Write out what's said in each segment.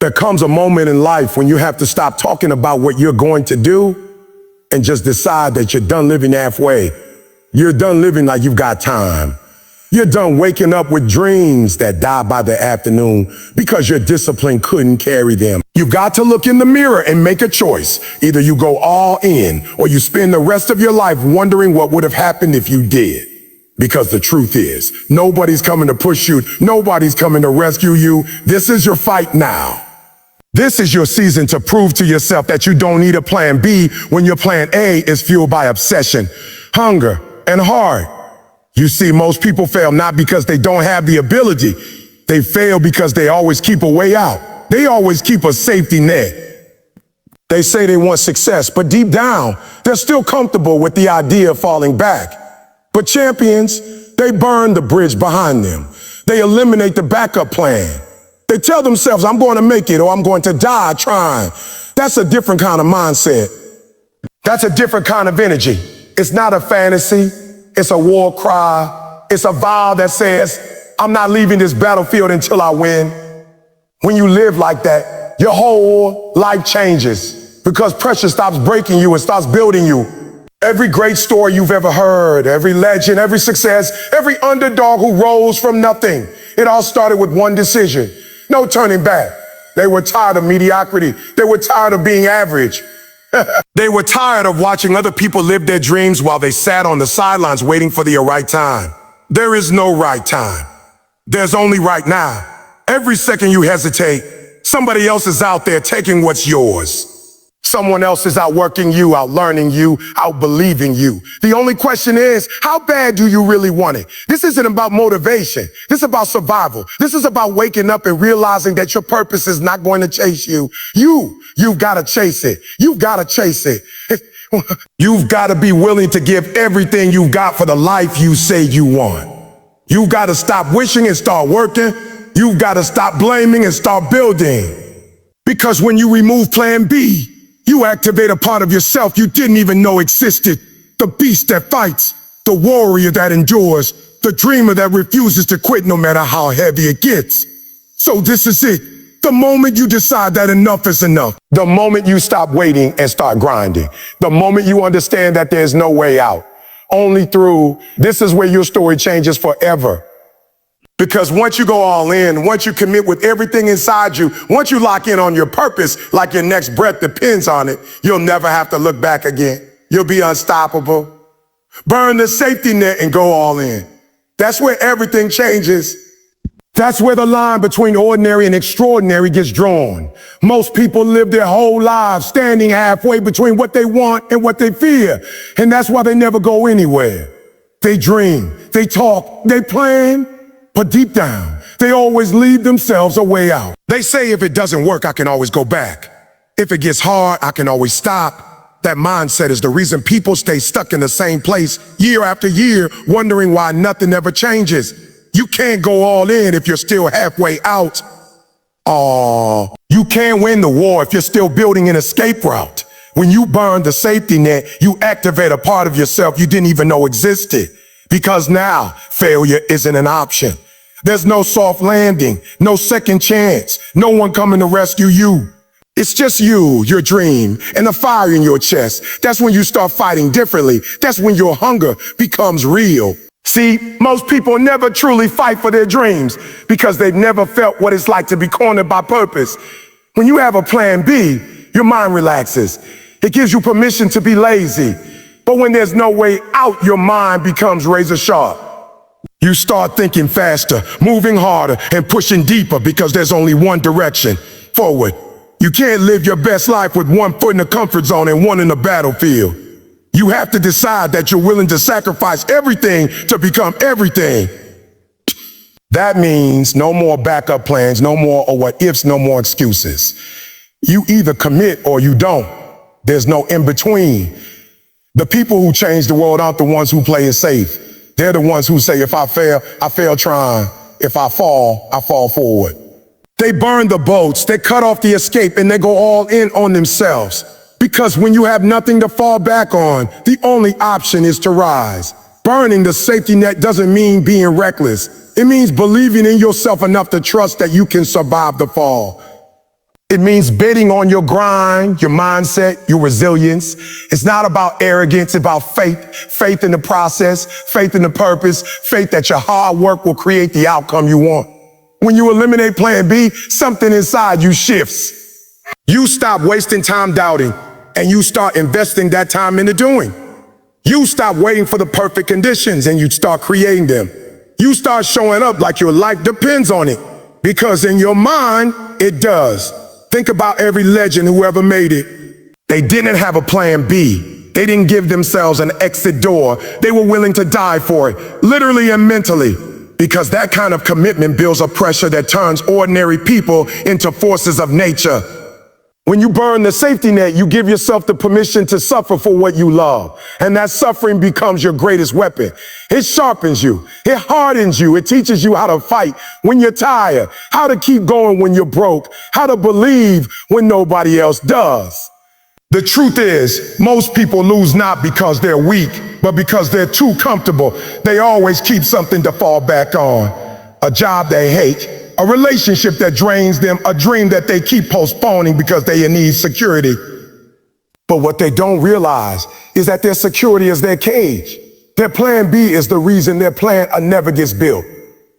There comes a moment in life when you have to stop talking about what you're going to do and just decide that you're done living halfway. You're done living like you've got time. You're done waking up with dreams that die by the afternoon because your discipline couldn't carry them. You've got to look in the mirror and make a choice. Either you go all in or you spend the rest of your life wondering what would have happened if you did. Because the truth is, nobody's coming to push you. Nobody's coming to rescue you. This is your fight now. This is your season to prove to yourself that you don't need a plan B when your plan A is fueled by obsession, hunger, and heart. You see, most people fail not because they don't have the ability. They fail because they always keep a way out. They always keep a safety net. They say they want success, but deep down, they're still comfortable with the idea of falling back. But champions, they burn the bridge behind them. They eliminate the backup plan. They tell themselves, I'm going to make it or I'm going to die trying. That's a different kind of mindset. That's a different kind of energy. It's not a fantasy. It's a war cry. It's a vow that says, I'm not leaving this battlefield until I win. When you live like that, your whole life changes because pressure stops breaking you and starts building you. Every great story you've ever heard, every legend, every success, every underdog who rose from nothing, it all started with one decision. No turning back. They were tired of mediocrity. They were tired of being average. They were tired of watching other people live their dreams while they sat on the sidelines waiting for the right time. There is no right time. There's only right now. Every second you hesitate, somebody else is out there taking what's yours. Someone else is outworking you, outlearning you, outbelieving you. The only question is, how bad do you really want it? This isn't about motivation. This is about survival. This is about waking up and realizing that your purpose is not going to chase you. You've got to chase it. You've got to chase it. You've got to be willing to give everything you've got for the life you say you want. You've got to stop wishing and start working. You've got to stop blaming and start building. Because when you remove plan B, you activate a part of yourself you didn't even know existed. The beast that fights, the warrior that endures, the dreamer that refuses to quit no matter how heavy it gets. So this is it. The moment you decide that enough is enough. The moment you stop waiting and start grinding. The moment you understand that there's no way out. Only through. This is where your story changes forever. Because once you go all in, once you commit with everything inside you, once you lock in on your purpose, like your next breath depends on it, you'll never have to look back again. You'll be unstoppable. Burn the safety net and go all in. That's where everything changes. That's where the line between ordinary and extraordinary gets drawn. Most people live their whole lives standing halfway between what they want and what they fear. And that's why they never go anywhere. They dream, they talk, they plan. But deep down, they always leave themselves a way out. They say if it doesn't work, I can always go back. If it gets hard, I can always stop. That mindset is the reason people stay stuck in the same place year after year, wondering why nothing ever changes. You can't go all in if you're still halfway out. You can't win the war if you're still building an escape route. When you burn the safety net, you activate a part of yourself you didn't even know existed. Because now, failure isn't an option. There's no soft landing, no second chance, no one coming to rescue you. It's just you, your dream, and the fire in your chest. That's when you start fighting differently. That's when your hunger becomes real. See, most people never truly fight for their dreams because they've never felt what it's like to be cornered by purpose. When you have a plan B, your mind relaxes. It gives you permission to be lazy. But when there's no way out, your mind becomes razor sharp. You start thinking faster, moving harder, and pushing deeper because there's only one direction, forward. You can't live your best life with one foot in the comfort zone and one in the battlefield. You have to decide that you're willing to sacrifice everything to become everything. That means no more backup plans, no more or what ifs, no more excuses. You either commit or you don't. There's no in between. The people who change the world aren't the ones who play it safe. They're the ones who say, if I fail trying. If I fall forward. They burn the boats, they cut off the escape, and they go all in on themselves. Because when you have nothing to fall back on, the only option is to rise. Burning the safety net doesn't mean being reckless. It means believing in yourself enough to trust that you can survive the fall. It means betting on your grind, your mindset, your resilience. It's not about arrogance, it's about faith. Faith in the process, faith in the purpose, faith that your hard work will create the outcome you want. When you eliminate plan B, something inside you shifts. You stop wasting time doubting, and you start investing that time into doing. You stop waiting for the perfect conditions, and you start creating them. You start showing up like your life depends on it, because in your mind, it does. Think about every legend who ever made it. They didn't have a plan B. They didn't give themselves an exit door. They were willing to die for it, literally and mentally, because that kind of commitment builds a pressure that turns ordinary people into forces of nature. When you burn the safety net, you give yourself the permission to suffer for what you love. And that suffering becomes your greatest weapon. It sharpens you. It hardens you. It teaches you how to fight when you're tired, how to keep going when you're broke, how to believe when nobody else does. The truth is, most people lose not because they're weak, but because they're too comfortable. They always keep something to fall back on. A job they hate, a relationship that drains them, a dream that they keep postponing because they need security. But what they don't realize is that their security is their cage. Their plan B is the reason their plan A never gets built.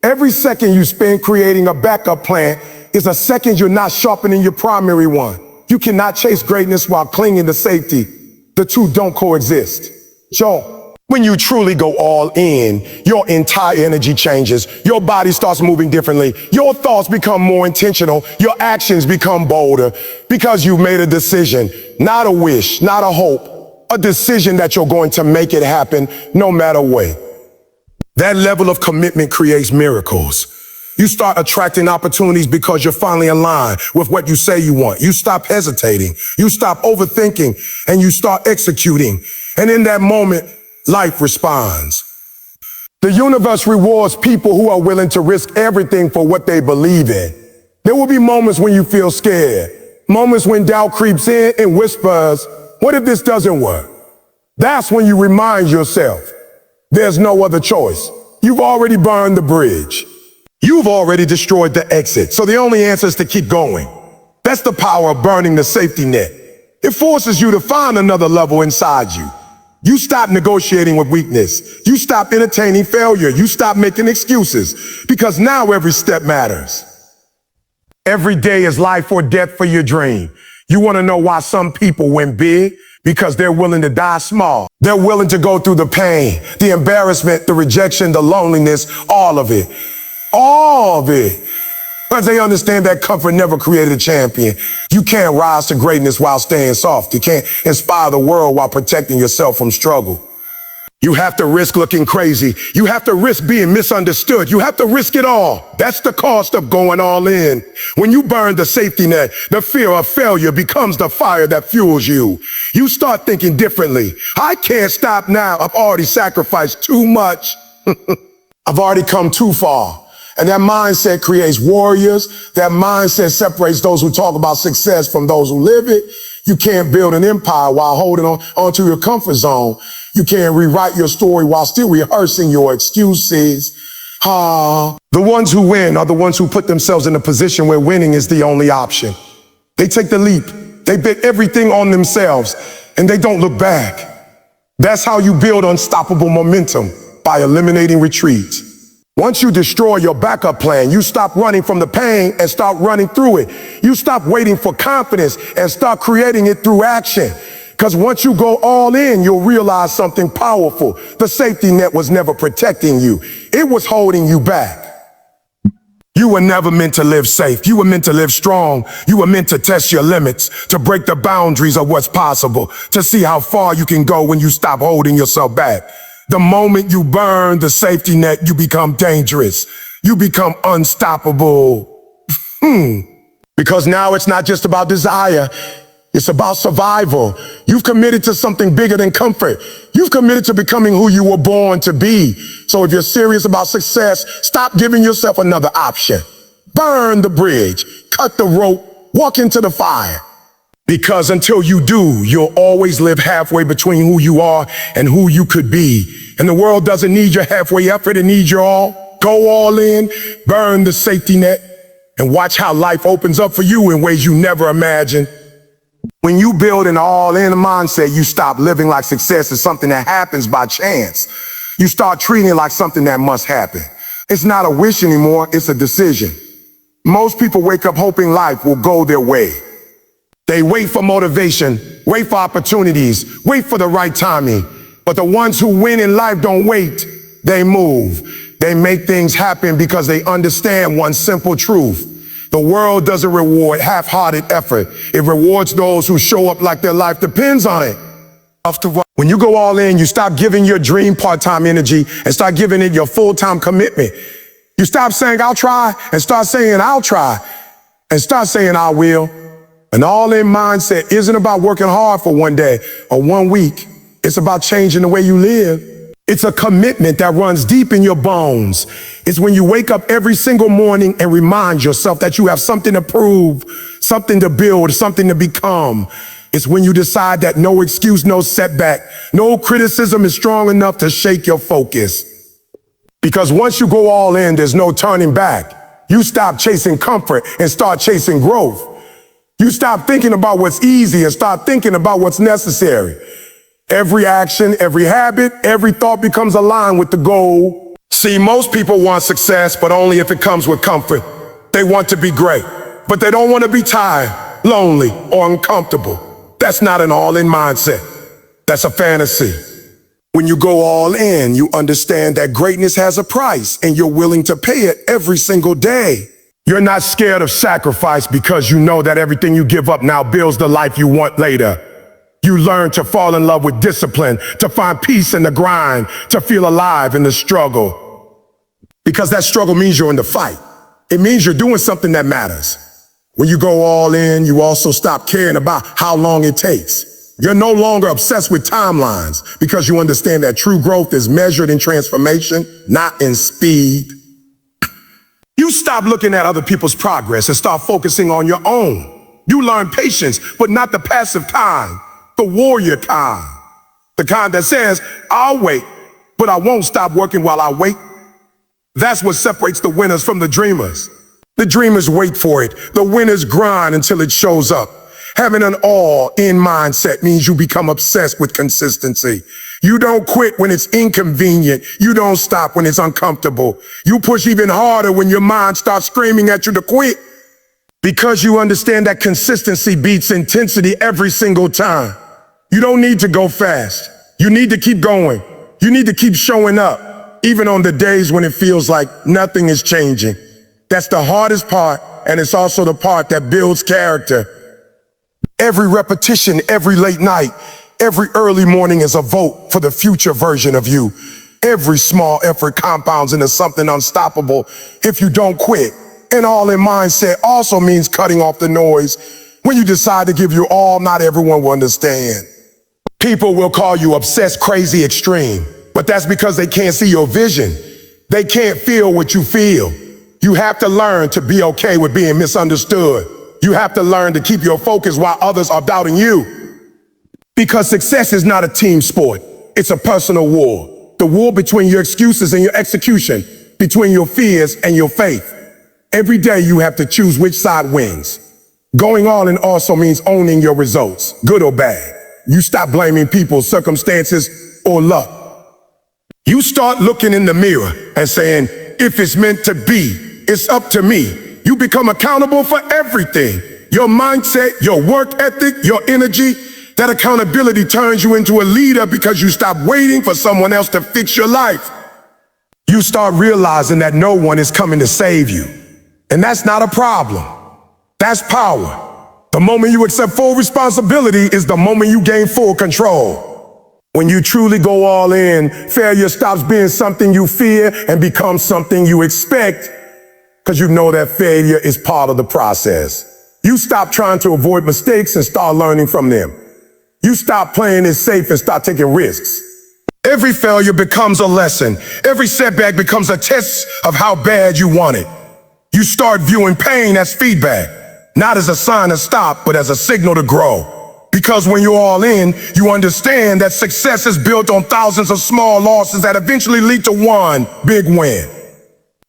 Every second you spend creating a backup plan is a second you're not sharpening your primary one. You cannot chase greatness while clinging to safety. The two don't coexist. So, when you truly go all in, your entire energy changes. Your body starts moving differently. Your thoughts become more intentional. Your actions become bolder because you've made a decision, not a wish, not a hope, a decision that you're going to make it happen no matter what. That level of commitment creates miracles. You start attracting opportunities because you're finally aligned with what you say you want. You stop hesitating. You stop overthinking, and you start executing. And in that moment, life responds. The universe rewards people who are willing to risk everything for what they believe in. There will be moments when you feel scared, moments when doubt creeps in and whispers, what if this doesn't work? That's when you remind yourself, there's no other choice. You've already burned the bridge. You've already destroyed the exit. So the only answer is to keep going. That's the power of burning the safety net. It forces you to find another level inside you. You stop negotiating with weakness. You stop entertaining failure. You stop making excuses, because now every step matters. Every day is life or death for your dream. You want to know why some people win big? Because they're willing to die small. They're willing to go through the pain, the embarrassment, the rejection, the loneliness, all of it. All of it. Because they understand that comfort never created a champion. You can't rise to greatness while staying soft. You can't inspire the world while protecting yourself from struggle. You have to risk looking crazy. You have to risk being misunderstood. You have to risk it all. That's the cost of going all in. When you burn the safety net, the fear of failure becomes the fire that fuels you. You start thinking differently. I can't stop now. I've already sacrificed too much. I've already come too far. And that mindset creates warriors. That mindset separates those who talk about success from those who live it. You can't build an empire while holding onto your comfort zone. You can't rewrite your story while still rehearsing your excuses. The ones who win are the ones who put themselves in a position where winning is the only option. They take the leap. They bet everything on themselves, and they don't look back. That's how you build unstoppable momentum, by eliminating retreats. Once you destroy your backup plan, you stop running from the pain and start running through it. You stop waiting for confidence and start creating it through action. Because once you go all in, you'll realize something powerful. The safety net was never protecting you. It was holding you back. You were never meant to live safe. You were meant to live strong. You were meant to test your limits, to break the boundaries of what's possible, to see how far you can go when you stop holding yourself back. The moment you burn the safety net, you become dangerous. You become unstoppable. Because now it's not just about desire. It's about survival. You've committed to something bigger than comfort. You've committed to becoming who you were born to be. So if you're serious about success, stop giving yourself another option. Burn the bridge, cut the rope, walk into the fire. Because until you do, you'll always live halfway between who you are and who you could be. And the world doesn't need your halfway effort, it needs your all. Go all in, burn the safety net, and watch how life opens up for you in ways you never imagined. When you build an all-in mindset, you stop living like success is something that happens by chance. You start treating it like something that must happen. It's not a wish anymore, it's a decision. Most people wake up hoping life will go their way. They wait for motivation, wait for opportunities, wait for the right timing. But the ones who win in life don't wait, they move. They make things happen because they understand one simple truth. The world doesn't reward half-hearted effort. It rewards those who show up like their life depends on it. When you go all in, you stop giving your dream part-time energy and start giving it your full-time commitment. You stop saying, I'll try, and start saying, I'll try, and start saying, I will. An all-in mindset isn't about working hard for one day or 1 week. It's about changing the way you live. It's a commitment that runs deep in your bones. It's when you wake up every single morning and remind yourself that you have something to prove, something to build, something to become. It's when you decide that no excuse, no setback, no criticism is strong enough to shake your focus. Because once you go all in, there's no turning back. You stop chasing comfort and start chasing growth. You stop thinking about what's easy and start thinking about what's necessary. Every action, every habit, every thought becomes aligned with the goal. See, most people want success, but only if it comes with comfort. They want to be great, but they don't want to be tired, lonely, or uncomfortable. That's not an all-in mindset. That's a fantasy. When you go all in, you understand that greatness has a price, and you're willing to pay it every single day. You're not scared of sacrifice because you know that everything you give up now builds the life you want later. You learn to fall in love with discipline, to find peace in the grind, to feel alive in the struggle. Because that struggle means you're in the fight. It means you're doing something that matters. When you go all in, you also stop caring about how long it takes. You're no longer obsessed with timelines because you understand that true growth is measured in transformation, not in speed. You stop looking at other people's progress and start focusing on your own. You learn patience, but not the passive kind, the warrior kind. The kind that says, I'll wait, but I won't stop working while I wait. That's what separates the winners from the dreamers. The dreamers wait for it. The winners grind until it shows up. Having an all-in mindset means you become obsessed with consistency. You don't quit when it's inconvenient. You don't stop when it's uncomfortable. You push even harder when your mind starts screaming at you to quit. Because you understand that consistency beats intensity every single time. You don't need to go fast. You need to keep going. You need to keep showing up, even on the days when it feels like nothing is changing. That's the hardest part, and it's also the part that builds character. Every repetition, every late night, every early morning is a vote for the future version of you. Every small effort compounds into something unstoppable if you don't quit. An all-in mindset also means cutting off the noise. When you decide to give your all, not everyone will understand. People will call you obsessed, crazy, extreme, but that's because they can't see your vision. They can't feel what you feel. You have to learn to be okay with being misunderstood. You have to learn to keep your focus while others are doubting you. Because success is not a team sport. It's a personal war. The war between your excuses and your execution, between your fears and your faith. Every day you have to choose which side wins. Going all in also means owning your results, good or bad. You stop blaming people, circumstances, or luck. You start looking in the mirror and saying, if it's meant to be, it's up to me. You become accountable for everything. Your mindset, your work ethic, your energy. That accountability turns you into a leader because you stop waiting for someone else to fix your life. You start realizing that no one is coming to save you. And that's not a problem. That's power. The moment you accept full responsibility is the moment you gain full control. When you truly go all in, failure stops being something you fear and becomes something you expect, because you know that failure is part of the process. You stop trying to avoid mistakes and start learning from them. You stop playing it safe and start taking risks. Every failure becomes a lesson. Every setback becomes a test of how bad you want it. You start viewing pain as feedback, not as a sign to stop, but as a signal to grow. Because when you're all in, you understand that success is built on thousands of small losses that eventually lead to one big win.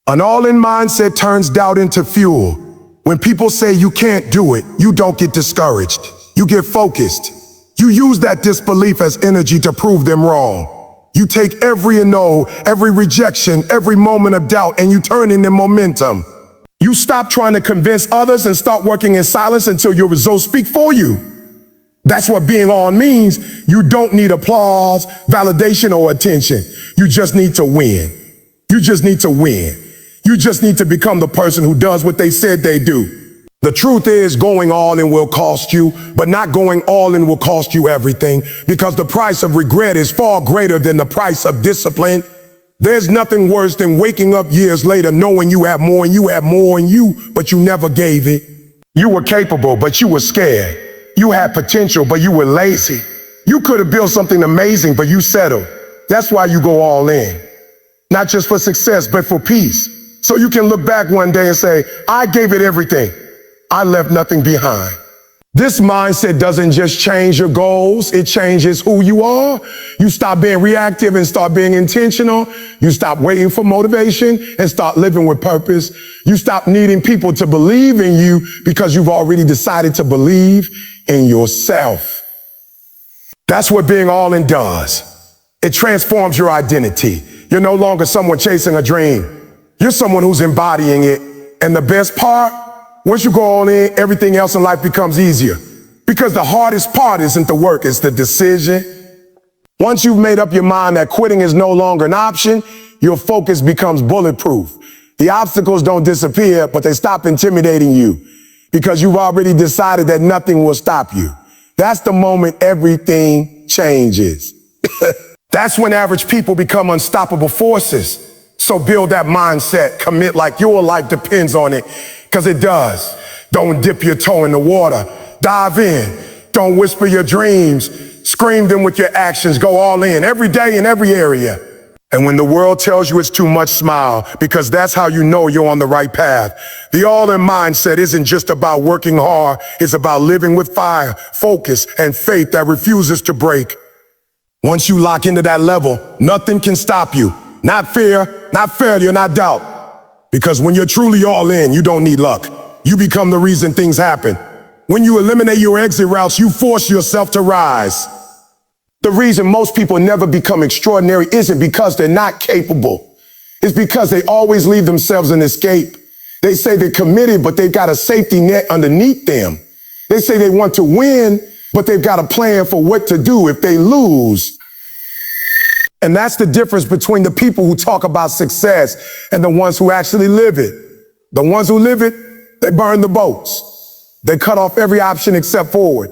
An all-in mindset turns doubt into fuel. When people say you can't do it, you don't get discouraged. You get focused. You use that disbelief as energy to prove them wrong. You take every no, every rejection, every moment of doubt, and you turn it into momentum. You stop trying to convince others and start working in silence until your results speak for you. That's what being on means. You don't need applause, validation, or attention. You just need to win. You just need to win. You just need to become the person who does what they said they do. The truth is, going all in will cost you, but not going all in will cost you everything, because the price of regret is far greater than the price of discipline. There's nothing worse than waking up years later knowing you have more and you have more in you, but you never gave it. You were capable, but you were scared. You had potential, but you were lazy. You could have built something amazing, but you settled. That's why you go all in. Not just for success, but for peace. So you can look back one day and say, I gave it everything. I left nothing behind. This mindset doesn't just change your goals, it changes who you are. You stop being reactive and start being intentional. You stop waiting for motivation and start living with purpose. You stop needing people to believe in you because you've already decided to believe in yourself. That's what being all in does. It transforms your identity. You're no longer someone chasing a dream. You're someone who's embodying it. And the best part, once you go all in, everything else in life becomes easier. Because the hardest part isn't the work, it's the decision. Once you've made up your mind that quitting is no longer an option, your focus becomes bulletproof. The obstacles don't disappear, but they stop intimidating you because you've already decided that nothing will stop you. That's the moment everything changes. That's when average people become unstoppable forces. So build that mindset, commit like your life depends on it. Because it does. Don't dip your toe in the water. Dive in. Don't whisper your dreams. Scream them with your actions. Go all in every day in every area. And when the world tells you it's too much, smile, because that's how you know you're on the right path. The all-in mindset isn't just about working hard. It's about living with fire, focus, and faith that refuses to break. Once you lock into that level, nothing can stop you. Not fear, not failure, not doubt. Because when you're truly all in, you don't need luck. You become the reason things happen. When you eliminate your exit routes, you force yourself to rise. The reason most people never become extraordinary isn't because they're not capable. It's because they always leave themselves an escape. They say they're committed, but they've got a safety net underneath them. They say they want to win, but they've got a plan for what to do if they lose. And that's the difference between the people who talk about success and the ones who actually live it. The ones who live it, they burn the boats. They cut off every option except forward.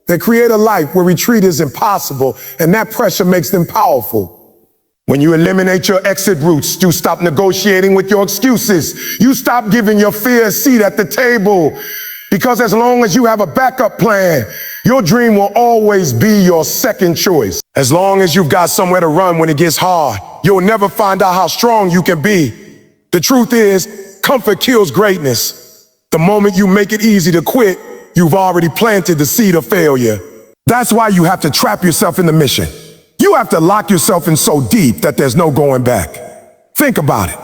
They create a life where retreat is impossible, and that pressure makes them powerful. When you eliminate your exit routes, you stop negotiating with your excuses. You stop giving your fear a seat at the table. Because as long as you have a backup plan, your dream will always be your second choice. As long as you've got somewhere to run when it gets hard, you'll never find out how strong you can be. The truth is, comfort kills greatness. The moment you make it easy to quit, you've already planted the seed of failure. That's why you have to trap yourself in the mission. You have to lock yourself in so deep that there's no going back. Think about it.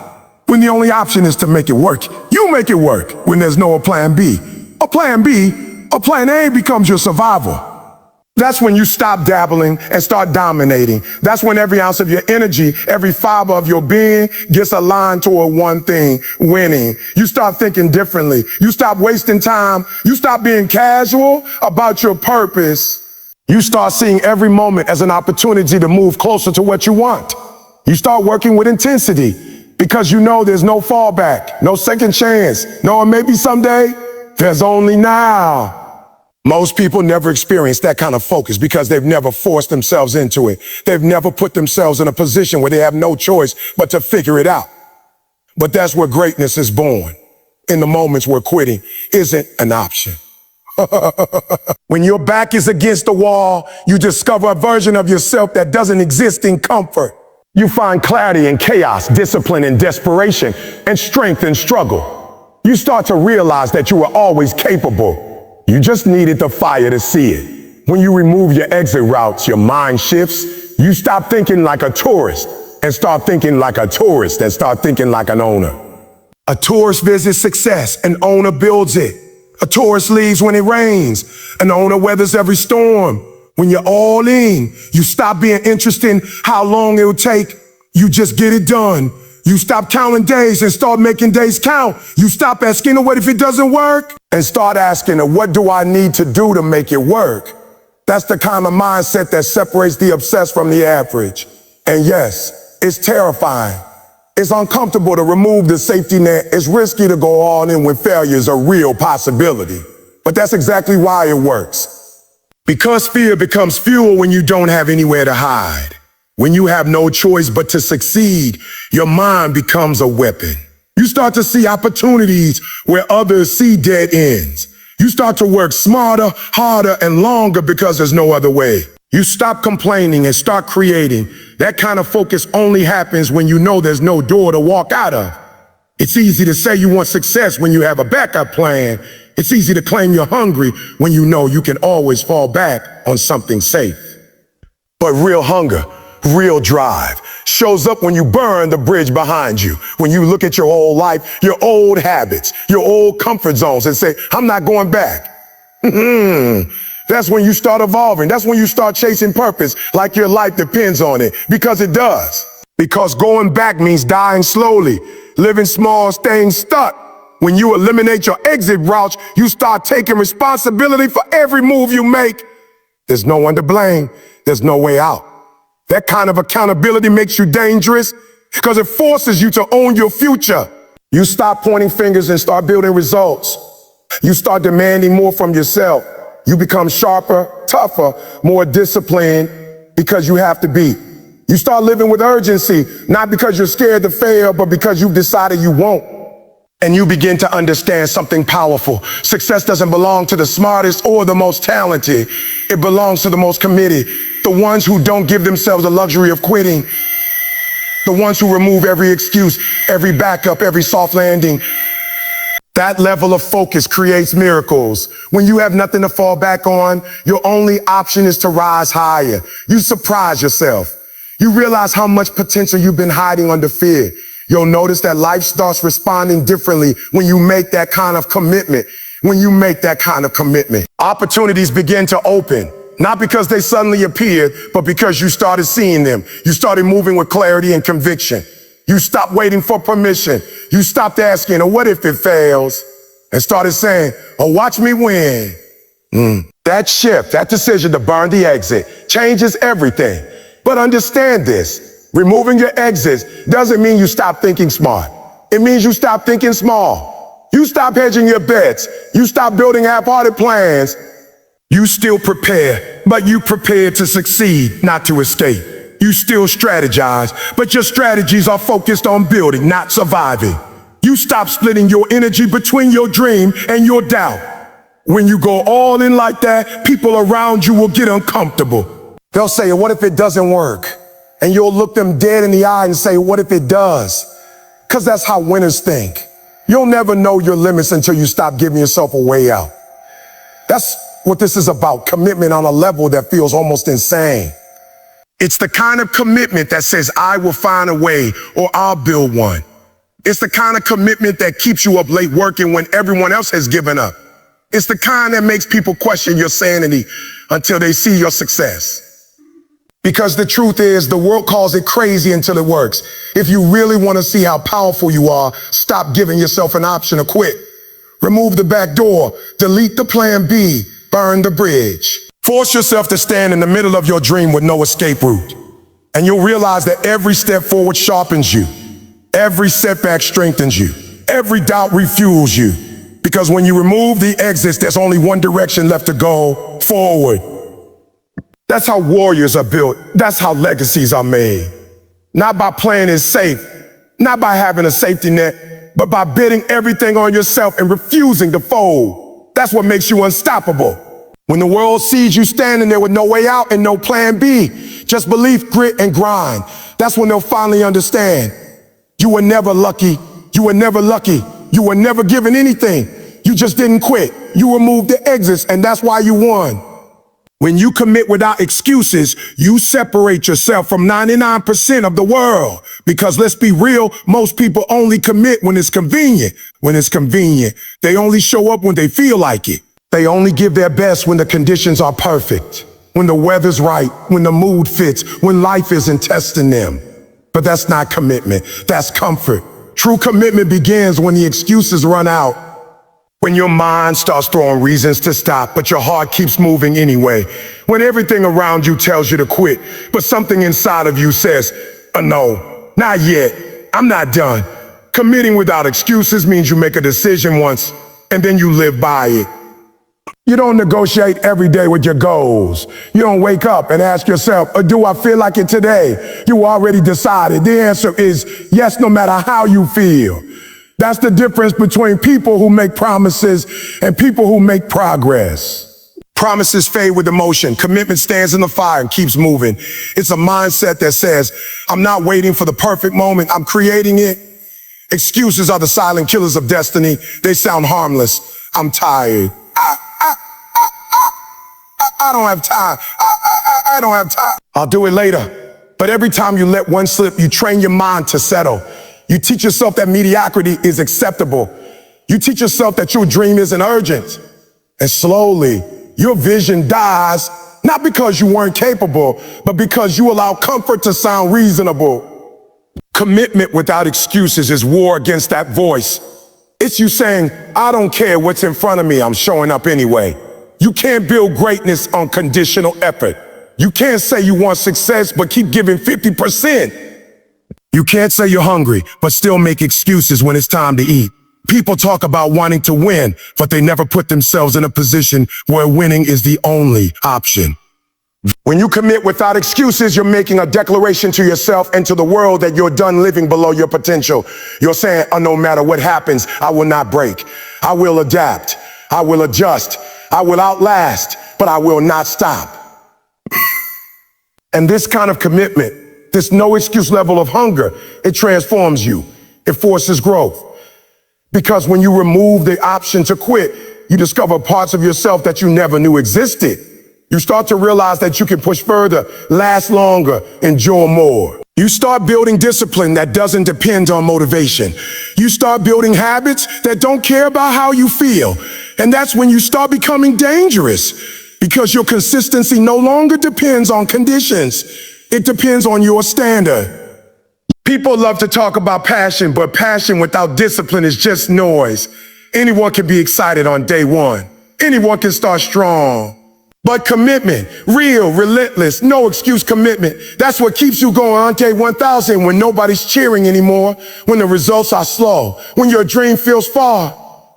When the only option is to make it work, you make it work when there's no plan B. A plan B, a plan A becomes your survival. That's when you stop dabbling and start dominating. That's when every ounce of your energy, every fiber of your being gets aligned toward one thing, winning. You start thinking differently. You stop wasting time. You stop being casual about your purpose. You start seeing every moment as an opportunity to move closer to what you want. You start working with intensity because you know there's no fallback, no second chance, no maybe someday. There's only now. Most people never experience that kind of focus because they've never forced themselves into it. They've never put themselves in a position where they have no choice but to figure it out. But that's where greatness is born, in the moments where quitting isn't an option. When your back is against the wall, you discover a version of yourself that doesn't exist in comfort. You find clarity in chaos, discipline in desperation, and strength in struggle. You start to realize that you were always capable. You just needed the fire to see it. When you remove your exit routes, your mind shifts. You stop thinking like a tourist and start thinking like a tourist and start thinking like an owner. A tourist visits success, an owner builds it. A tourist leaves when it rains, an owner weathers every storm. When you're all in, you stop being interested in how long it will take. You just get it done. You stop counting days and start making days count. You stop asking, what if it doesn't work? And start asking, what do I need to do to make it work? That's the kind of mindset that separates the obsessed from the average. And yes, it's terrifying. It's uncomfortable to remove the safety net. It's risky to go all in when failure is a real possibility. But that's exactly why it works. Because fear becomes fuel when you don't have anywhere to hide. When you have no choice but to succeed, your mind becomes a weapon. You start to see opportunities where others see dead ends. You start to work smarter, harder, and longer because there's no other way. You stop complaining and start creating. That kind of focus only happens when you know there's no door to walk out of. It's easy to say you want success when you have a backup plan. It's easy to claim you're hungry when you know you can always fall back on something safe. But real hunger, real drive, shows up when you burn the bridge behind you. When you look at your whole life, your old habits, your old comfort zones, and say, I'm not going back. That's when you start evolving. That's when you start chasing purpose like your life depends on it. Because it does. Because going back means dying slowly, living small, staying stuck. When you eliminate your exit routes, you start taking responsibility for every move you make. There's no one to blame. There's no way out. That kind of accountability makes you dangerous because it forces you to own your future. You stop pointing fingers and start building results. You start demanding more from yourself. You become sharper, tougher, more disciplined because you have to be. You start living with urgency, not because you're scared to fail, but because you've decided you won't. And you begin to understand something powerful. Success doesn't belong to the smartest or the most talented. It belongs to the most committed. The ones who don't give themselves the luxury of quitting. The ones who remove every excuse, every backup, every soft landing. That level of focus creates miracles. When you have nothing to fall back on, your only option is to rise higher. You surprise yourself. You realize how much potential you've been hiding under fear. You'll notice that life starts responding differently when you make that kind of commitment. When you make that kind of commitment, opportunities begin to open, not because they suddenly appeared, but because you started seeing them. You started moving with clarity and conviction. You stopped waiting for permission. You stopped asking, what if it fails? And started saying, watch me win. That shift, that decision to burn the exit changes everything. But understand this. Removing your exits doesn't mean you stop thinking smart. It means you stop thinking small. You stop hedging your bets. You stop building half-hearted plans. You still prepare, but you prepare to succeed, not to escape. You still strategize, but your strategies are focused on building, not surviving. You stop splitting your energy between your dream and your doubt. When you go all in like that, people around you will get uncomfortable. They'll say, what if it doesn't work? And you'll look them dead in the eye and say, what if it does? Because that's how winners think. You'll never know your limits until you stop giving yourself a way out. That's what this is about, commitment on a level that feels almost insane. It's the kind of commitment that says, I will find a way or I'll build one. It's the kind of commitment that keeps you up late working when everyone else has given up. It's the kind that makes people question your sanity until they see your success. Because the truth is, the world calls it crazy until it works. If you really want to see how powerful you are, stop giving yourself an option to quit. Remove the back door, delete the plan B, burn the bridge. Force yourself to stand in the middle of your dream with no escape route. And you'll realize that every step forward sharpens you. Every setback strengthens you. Every doubt refuels you. Because when you remove the exits, there's only one direction left to go: forward. That's how warriors are built. That's how legacies are made. Not by playing it safe, not by having a safety net, but by betting everything on yourself and refusing to fold. That's what makes you unstoppable. When the world sees you standing there with no way out and no plan B, just belief, grit, and grind, that's when they'll finally understand. You were never lucky. You were never lucky. You were never given anything. You just didn't quit. You removed the exits, and that's why you won. When you commit without excuses, you separate yourself from 99% of the world. Because let's be real, most people only commit when it's convenient. When it's convenient, they only show up when they feel like it. They only give their best when the conditions are perfect, when the weather's right, when the mood fits, when life isn't testing them. But that's not commitment, that's comfort. True commitment begins when the excuses run out. When your mind starts throwing reasons to stop, but your heart keeps moving anyway. When everything around you tells you to quit, but something inside of you says, no, not yet, I'm not done. Committing without excuses means you make a decision once, and then you live by it. You don't negotiate every day with your goals. You don't wake up and ask yourself, do I feel like it today? You already decided. The answer is yes, no matter how you feel. That's the difference between people who make promises and people who make progress. Promises fade with emotion. Commitment stands in the fire and keeps moving. It's a mindset that says, I'm not waiting for the perfect moment, I'm creating it. Excuses are the silent killers of destiny. They sound harmless. I'm tired. I don't have time. I don't have time. I'll do it later. But every time you let one slip, you train your mind to settle. You teach yourself that mediocrity is acceptable. You teach yourself that your dream isn't urgent. And slowly, your vision dies, not because you weren't capable, but because you allow comfort to sound reasonable. Commitment without excuses is war against that voice. It's you saying, I don't care what's in front of me, I'm showing up anyway. You can't build greatness on conditional effort. You can't say you want success, but keep giving 50%. You can't say you're hungry, but still make excuses when it's time to eat. People talk about wanting to win, but they never put themselves in a position where winning is the only option. When you commit without excuses, you're making a declaration to yourself and to the world that you're done living below your potential. You're saying, no matter what happens, I will not break. I will adapt. I will adjust. I will outlast, but I will not stop. And this kind of commitment, this no excuse level of hunger, it transforms you. It forces growth. Because when you remove the option to quit, you discover parts of yourself that you never knew existed. You start to realize that you can push further, last longer, endure more. You start building discipline that doesn't depend on motivation. You start building habits that don't care about how you feel. And that's when you start becoming dangerous, because your consistency no longer depends on conditions. It depends on your standard. People love to talk about passion, but passion without discipline is just noise. Anyone can be excited on day one. Anyone can start strong. But commitment, real, relentless, no excuse commitment, that's what keeps you going on day 1000 when nobody's cheering anymore, when the results are slow, when your dream feels far.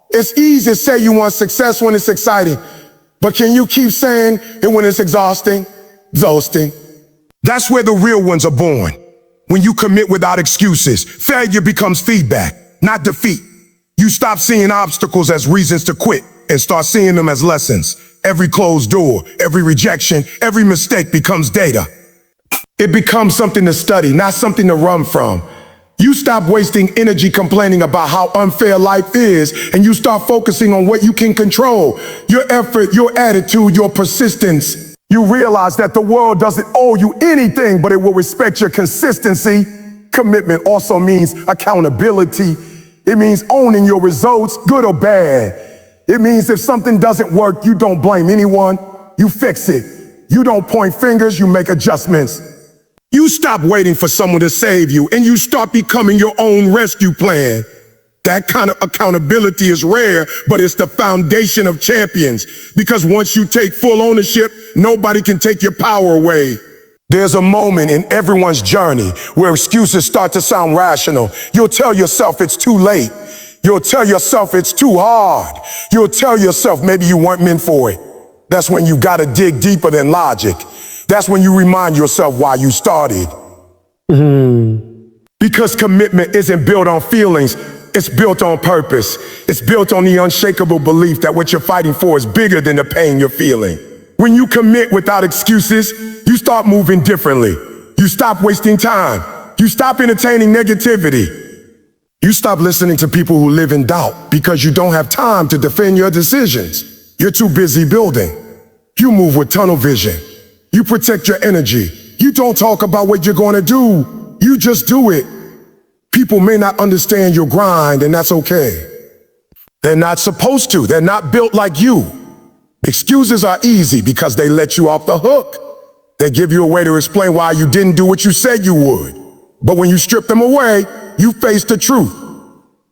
It's easy to say you want success when it's exciting, but can you keep saying it when it's exhausting? Exhausting. That's where the real ones are born. When you commit without excuses, failure becomes feedback, not defeat. You stop seeing obstacles as reasons to quit and start seeing them as lessons. Every closed door, every rejection, every mistake becomes data. It becomes something to study, not something to run from. You stop wasting energy complaining about how unfair life is, and you start focusing on what you can control. Your effort, your attitude, your persistence. You realize that the world doesn't owe you anything, but it will respect your consistency. Commitment also means accountability. It means owning your results, good or bad. It means if something doesn't work, you don't blame anyone, you fix it. You don't point fingers, you make adjustments. You stop waiting for someone to save you, and you start becoming your own rescue plan. That kind of accountability is rare, but it's the foundation of champions. Because once you take full ownership, nobody can take your power away. There's a moment in everyone's journey where excuses start to sound rational. You'll tell yourself it's too late. You'll tell yourself it's too hard. You'll tell yourself maybe you weren't meant for it. That's when you gotta dig deeper than logic. That's when you remind yourself why you started. Because commitment isn't built on feelings, it's built on purpose. It's built on the unshakable belief that what you're fighting for is bigger than the pain you're feeling. When you commit without excuses, you start moving differently. You stop wasting time. You stop entertaining negativity. You stop listening to people who live in doubt because you don't have time to defend your decisions. You're too busy building. You move with tunnel vision. You protect your energy. You don't talk about what you're going to do. You just do it. People may not understand your grind, and that's okay. They're not supposed to. They're not built like you. Excuses are easy because they let you off the hook. They give you a way to explain why you didn't do what you said you would. But when you strip them away, you face the truth.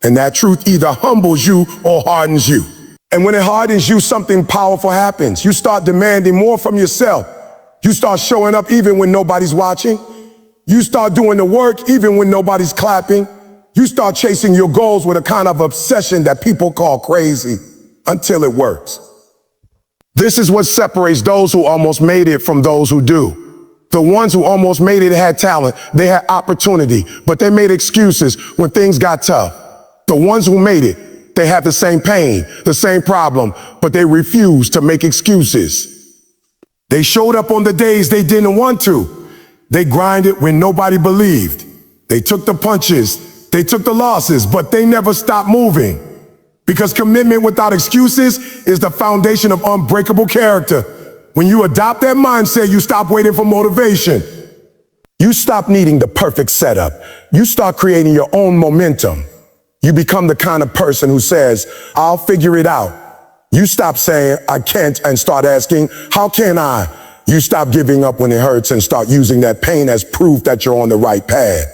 And that truth either humbles you or hardens you. And when it hardens you, something powerful happens. You start demanding more from yourself. You start showing up even when nobody's watching. You start doing the work even when nobody's clapping. You start chasing your goals with a kind of obsession that people call crazy until it works. This is what separates those who almost made it from those who do. The ones who almost made it had talent, they had opportunity, but they made excuses when things got tough. The ones who made it, they had the same pain, the same problem, but they refused to make excuses. They showed up on the days they didn't want to. They grinded when nobody believed. They took the punches, they took the losses, but they never stopped moving. Because commitment without excuses is the foundation of unbreakable character. When you adopt that mindset, you stop waiting for motivation. You stop needing the perfect setup. You start creating your own momentum. You become the kind of person who says, I'll figure it out. You stop saying, I can't, and start asking, how can I? You stop giving up when it hurts and start using that pain as proof that you're on the right path.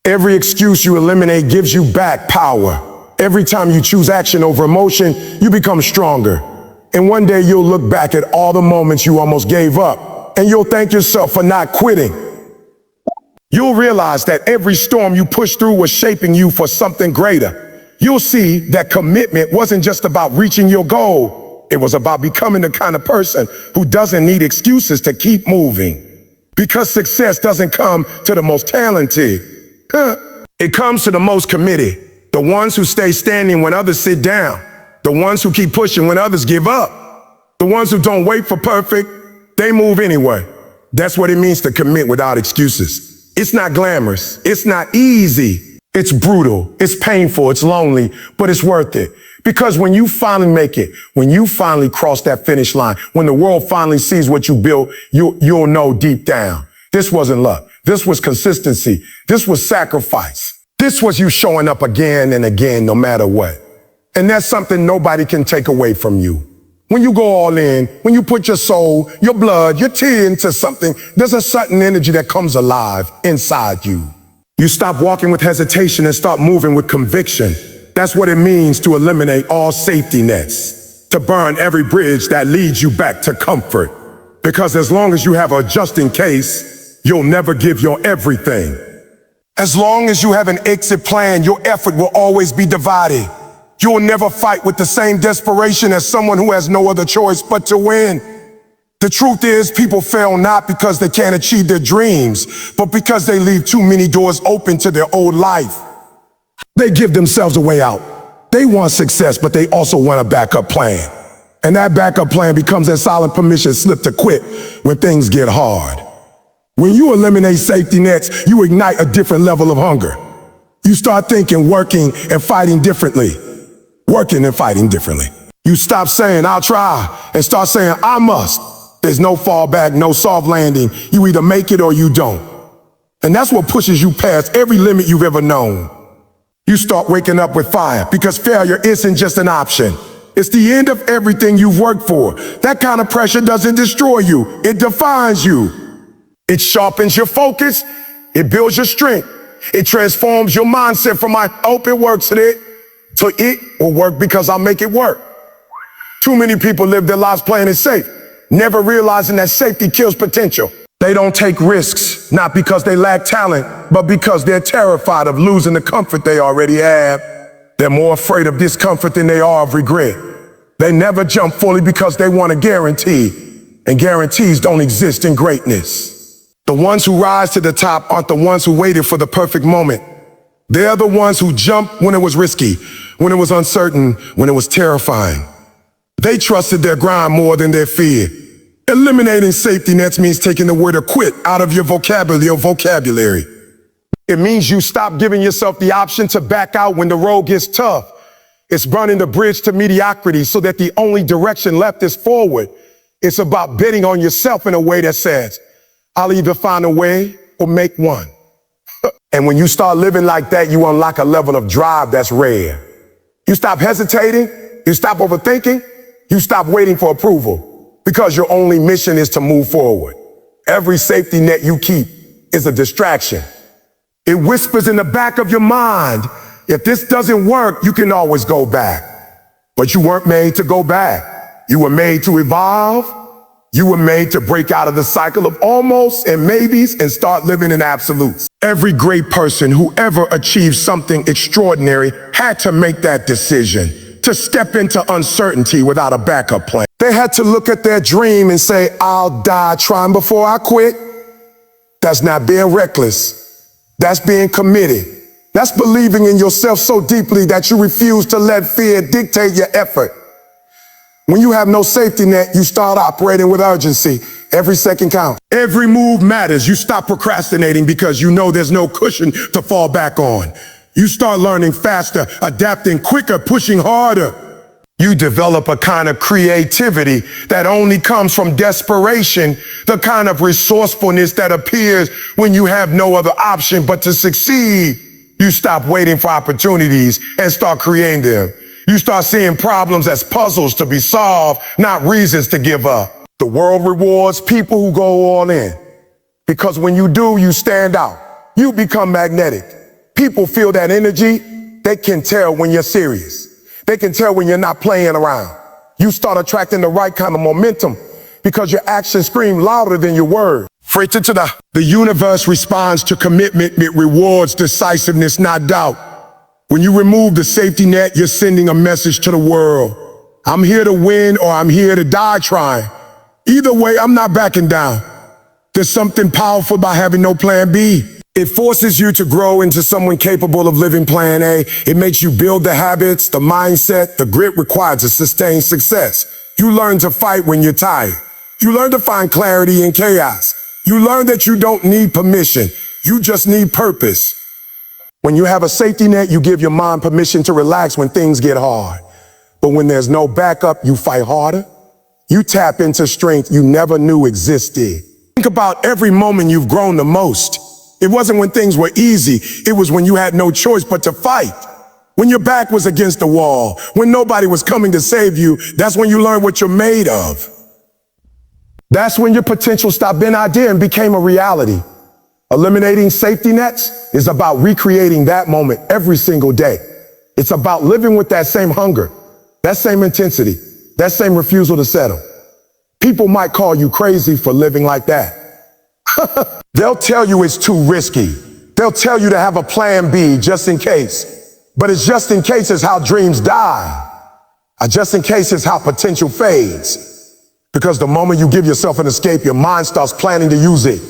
Every excuse you eliminate gives you back power. Every time you choose action over emotion, you become stronger. And one day you'll look back at all the moments you almost gave up, and you'll thank yourself for not quitting. You'll realize that every storm you pushed through was shaping you for something greater. You'll see that commitment wasn't just about reaching your goal. It was about becoming the kind of person who doesn't need excuses to keep moving. Because success doesn't come to the most talented. It comes to the most committed. The ones who stay standing when others sit down. The ones who keep pushing when others give up. The ones who don't wait for perfect, they move anyway. That's what it means to commit without excuses. It's not glamorous. It's not easy. It's brutal. It's painful. It's lonely, but it's worth it. Because when you finally make it, when you finally cross that finish line, when the world finally sees what you built, you'll know deep down. This wasn't luck. This was consistency. This was sacrifice. This was you showing up again and again, no matter what. And that's something nobody can take away from you. When you go all in, when you put your soul, your blood, your tear into something, there's a certain energy that comes alive inside you. You stop walking with hesitation and start moving with conviction. That's what it means to eliminate all safety nets, to burn every bridge that leads you back to comfort. Because as long as you have a just in case, you'll never give your everything. As long as you have an exit plan, your effort will always be divided. You'll never fight with the same desperation as someone who has no other choice but to win. The truth is, people fail not because they can't achieve their dreams, but because they leave too many doors open to their old life. They give themselves a way out. They want success, but they also want a backup plan. And that backup plan becomes a solid permission slip to quit when things get hard. When you eliminate safety nets, you ignite a different level of hunger. You start thinking, working, and fighting differently. Working and fighting differently. You stop saying, I'll try, and start saying, I must. There's no fallback, no soft landing. You either make it or you don't. And that's what pushes you past every limit you've ever known. You start waking up with fire because failure isn't just an option. It's the end of everything you've worked for. That kind of pressure doesn't destroy you. It defines you. It sharpens your focus. It builds your strength. It transforms your mindset from I hope it works today to it will work because I'll make it work. Too many people live their lives playing it safe, never realizing that safety kills potential. They don't take risks, not because they lack talent, but because they're terrified of losing the comfort they already have. They're more afraid of discomfort than they are of regret. They never jump fully because they want a guarantee, and guarantees don't exist in greatness. The ones who rise to the top aren't the ones who waited for the perfect moment. They're the ones who jumped when it was risky, when it was uncertain, when it was terrifying. They trusted their grind more than their fear. Eliminating safety nets means taking the word quit out of your vocabulary. It means you stop giving yourself the option to back out when the road gets tough. It's burning the bridge to mediocrity so that the only direction left is forward. It's about betting on yourself in a way that says, I'll either find a way or make one. And when you start living like that, you unlock a level of drive that's rare. You stop hesitating, you stop overthinking, you stop waiting for approval because your only mission is to move forward. Every safety net you keep is a distraction. It whispers in the back of your mind, if this doesn't work, you can always go back. But you weren't made to go back. You were made to evolve. You were made to break out of the cycle of almost and maybes and start living in absolutes. Every great person who ever achieved something extraordinary had to make that decision to step into uncertainty without a backup plan. They had to look at their dream and say, I'll die trying before I quit. That's not being reckless. That's being committed. That's believing in yourself so deeply that you refuse to let fear dictate your effort. When you have no safety net, you start operating with urgency. Every second counts. Every move matters. You stop procrastinating because you know there's no cushion to fall back on. You start learning faster, adapting quicker, pushing harder. You develop a kind of creativity that only comes from desperation, the kind of resourcefulness that appears when you have no other option but to succeed. You stop waiting for opportunities and start creating them. You start seeing problems as puzzles to be solved, not reasons to give up. The world rewards people who go all in. Because when you do, you stand out. You become magnetic. People feel that energy. They can tell when you're serious. They can tell when you're not playing around. You start attracting the right kind of momentum because your actions scream louder than your words. The universe responds to commitment. It rewards decisiveness, not doubt. When you remove the safety net, you're sending a message to the world. I'm here to win or I'm here to die trying. Either way, I'm not backing down. There's something powerful about having no plan B. It forces you to grow into someone capable of living plan A. It makes you build the habits, the mindset, the grit required to sustain success. You learn to fight when you're tired. You learn to find clarity in chaos. You learn that you don't need permission. You just need purpose. When you have a safety net, you give your mind permission to relax when things get hard. But when there's no backup, you fight harder. You tap into strength you never knew existed. Think about every moment you've grown the most. It wasn't when things were easy. It was when you had no choice but to fight. When your back was against the wall, when nobody was coming to save you, that's when you learned what you're made of. That's when your potential stopped being an idea and became a reality. Eliminating safety nets is about recreating that moment every single day. It's about living with that same hunger, that same intensity, that same refusal to settle. People might call you crazy for living like that. They'll tell you it's too risky. They'll tell you to have a plan B just in case. But it's just in case is how dreams die. Just in case is how potential fades. Because the moment you give yourself an escape, your mind starts planning to use it.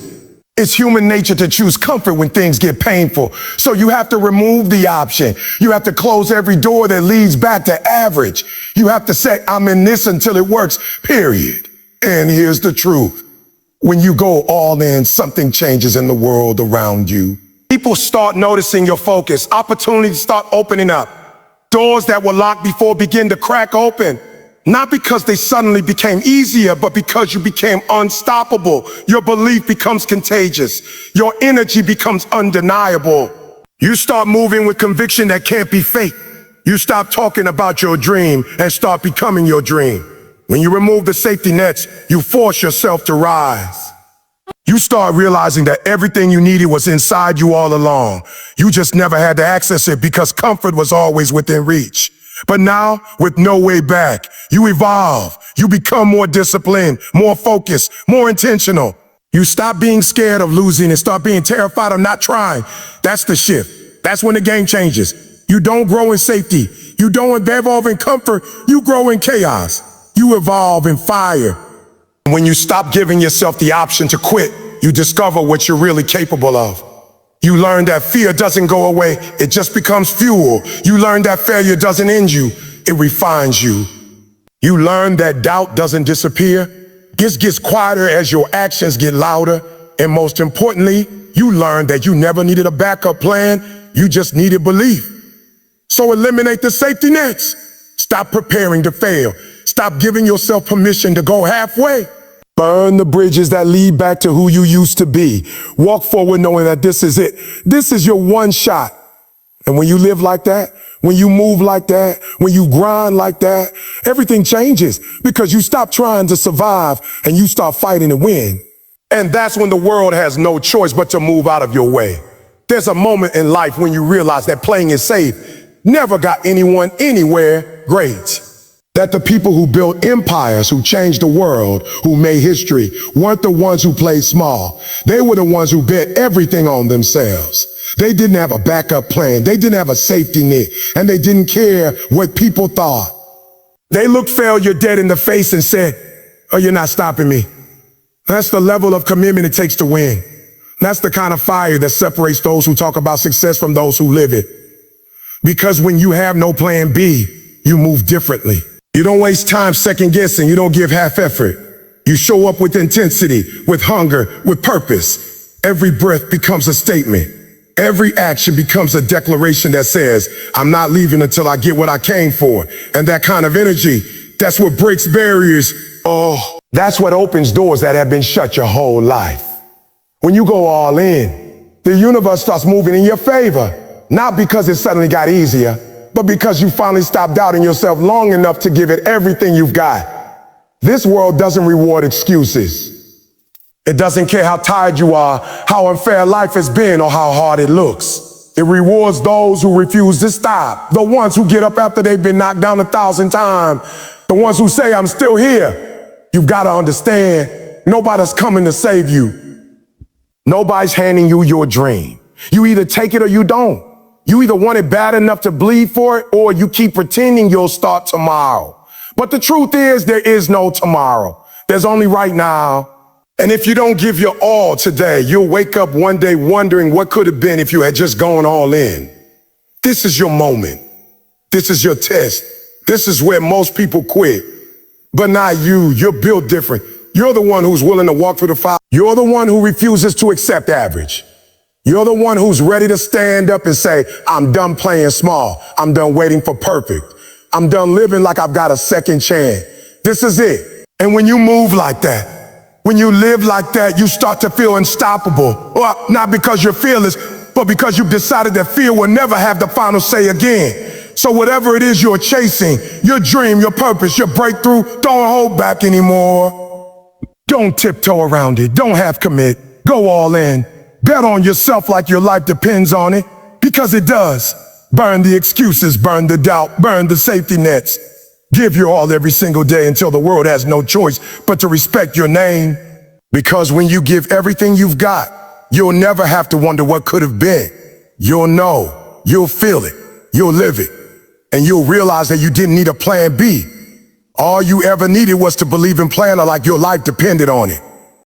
It's human nature to choose comfort when things get painful. So you have to remove the option. You have to close every door that leads back to average. You have to say, I'm in this until it works, period. And here's the truth. When you go all in, something changes in the world around you. People start noticing your focus. Opportunities start opening up. Doors that were locked before begin to crack open. Not because they suddenly became easier, but because you became unstoppable. Your belief becomes contagious. Your energy becomes undeniable. You start moving with conviction that can't be fake. You stop talking about your dream and start becoming your dream. When you remove the safety nets, you force yourself to rise. You start realizing that everything you needed was inside you all along. You just never had to access it because comfort was always within reach. But now, with no way back, you evolve. You become more disciplined, more focused, more intentional. You stop being scared of losing and start being terrified of not trying. That's the shift. That's when the game changes. You don't grow in safety. You don't evolve in comfort. You grow in chaos. You evolve in fire. When you stop giving yourself the option to quit, you discover what you're really capable of. You learn that fear doesn't go away, it just becomes fuel. You learn that failure doesn't end you, it refines you. You learn that doubt doesn't disappear, it gets quieter as your actions get louder. And most importantly, you learn that you never needed a backup plan, you just needed belief. So eliminate the safety nets. Stop preparing to fail. Stop giving yourself permission to go halfway. Burn the bridges that lead back to who you used to be. Walk forward knowing that this is it. This is your one shot. And when you live like that, when you move like that, when you grind like that, everything changes because you stop trying to survive and you start fighting to win. And that's when the world has no choice but to move out of your way. There's a moment in life when you realize that playing it safe never got anyone anywhere great. That the people who built empires, who changed the world, who made history, weren't the ones who played small. They were the ones who bet everything on themselves. They didn't have a backup plan. They didn't have a safety net, and they didn't care what people thought. They looked failure dead in the face and said, "Oh, you're not stopping me." That's the level of commitment it takes to win. That's the kind of fire that separates those who talk about success from those who live it. Because when you have no plan B, you move differently. You don't waste time second guessing. You don't give half effort. You show up with intensity, with hunger, with purpose. Every breath becomes a statement. Every action becomes a declaration that says, I'm not leaving until I get what I came for. And that kind of energy, that's what breaks barriers. Oh, that's what opens doors that have been shut your whole life. When you go all in, the universe starts moving in your favor. Not because it suddenly got easier, but because you finally stopped doubting yourself long enough to give it everything you've got. This world doesn't reward excuses. It doesn't care how tired you are, how unfair life has been, or how hard it looks. It rewards those who refuse to stop, the ones who get up after they've been knocked down 1,000 times, the ones who say, I'm still here. You've got to understand, nobody's coming to save you. Nobody's handing you your dream. You either take it or you don't. You either want it bad enough to bleed for it, or you keep pretending you'll start tomorrow. But the truth is, there is no tomorrow. There's only right now. And if you don't give your all today, you'll wake up one day wondering what could have been if you had just gone all in. This is your moment. This is your test. This is where most people quit. But not you. You're built different. You're the one who's willing to walk through the fire. You're the one who refuses to accept average. You're the one who's ready to stand up and say, I'm done playing small. I'm done waiting for perfect. I'm done living like I've got a second chance. This is it. And when you move like that, when you live like that, you start to feel unstoppable. Well, not because you're fearless, but because you've decided that fear will never have the final say again. So whatever it is you're chasing, your dream, your purpose, your breakthrough, don't hold back anymore. Don't tiptoe around it. Don't half commit. Go all in. Bet on yourself like your life depends on it, because it does. Burn the excuses, burn the doubt, burn the safety nets. Give your all every single day until the world has no choice but to respect your name. Because when you give everything you've got, you'll never have to wonder what could have been. You'll know, you'll feel it, you'll live it, and you'll realize that you didn't need a plan B. All you ever needed was to believe in planner like your life depended on it.